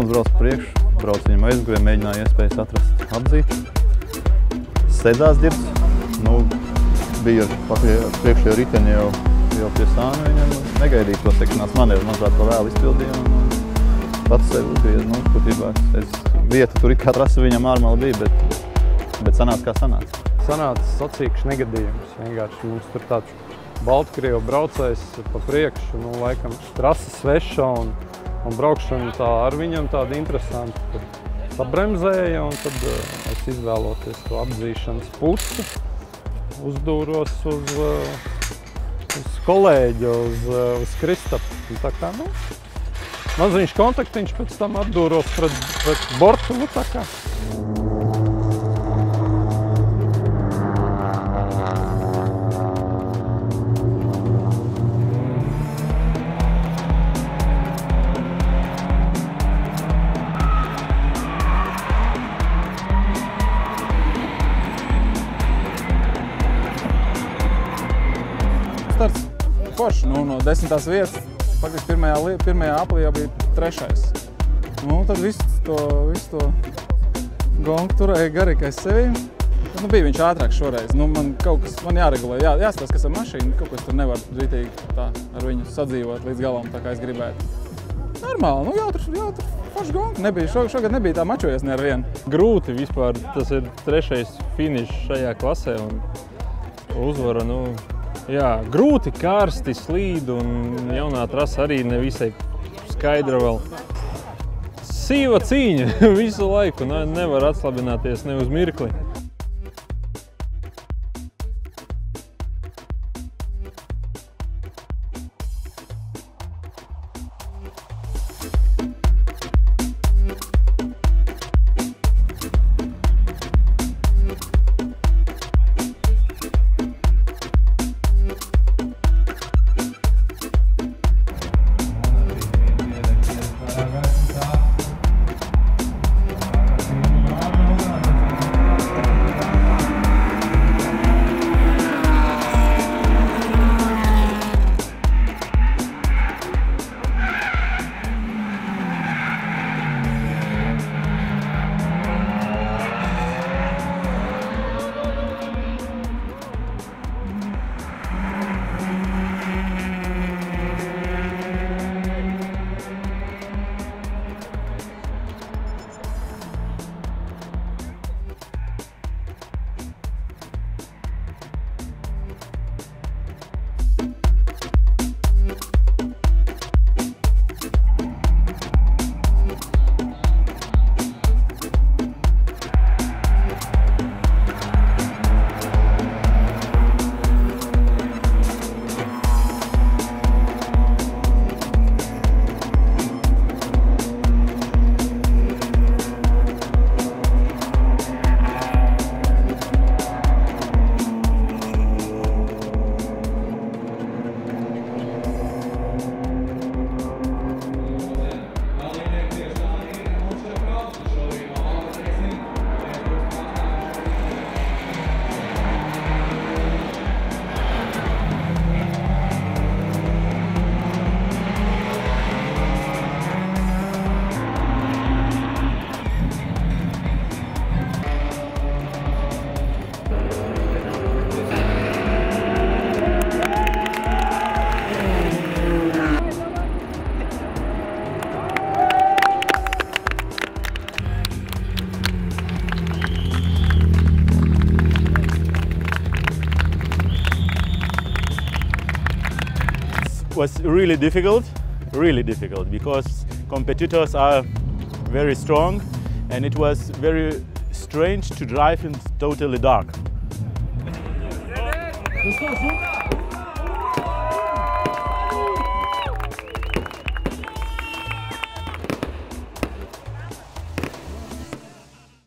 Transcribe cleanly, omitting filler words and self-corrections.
Armāns brauc priekšu, brauc viņam aizgāja, mēģināja iespējas atrast, atzīt. Sēdās ģirbs, nu, bija priekšējo riteni jau pie sāna, viņam negaidīja to sekšanās manevru, mazāk pa vēlu izpildīja un pats sevi uzgrieza. Nu, būtībā vieta tur kā trasa viņam ārmali bija, bet sanāca kā sanāca. Sanāca sacīkšs negadījums. Vienkārši mums tur tāds Baltkrievu braucējs pa priekšu, nu, laikam trasa sveša un braukšana tā ar viņam tāda interesanta. Tur sabremzēja un tad es izvēloties to apdzīšanas pusi, uzdūros uz kolēģi, uz Kristapu. Tā kā, nu, maziņš kontaktiņš, pēc tam apdūros pret bortu, nu, tā kā. Starts forši, nu, no 10. vietas, faktiski pirmajā aplī jau bija 3. Nu, tad visu to gongu turēja garīgais sevi. Nu, bija viņš ātrāks šoreiz. Nu, man jāregulē, jāstāsta, kas ar mašīnu, kaut kas tur nevar ritīgi tā ar viņu sadzīvot līdz galam, tā kā es gribētu. Normāli, nu, jautrs, forši gongu. Šogad nebija tā mačojies ne ar vienu. Grūti vispār, tas ir 3. finišs šajā klasē un uzvara, nu, jā, grūti, karsti, slīd un jaunā trasa arī nevisai skaidra vēl. Sīva cīņa visu laiku, nevar atslabināties ne uz mirkli. Was really difficult because competitors are very strong and it was very strange to drive in totally dark.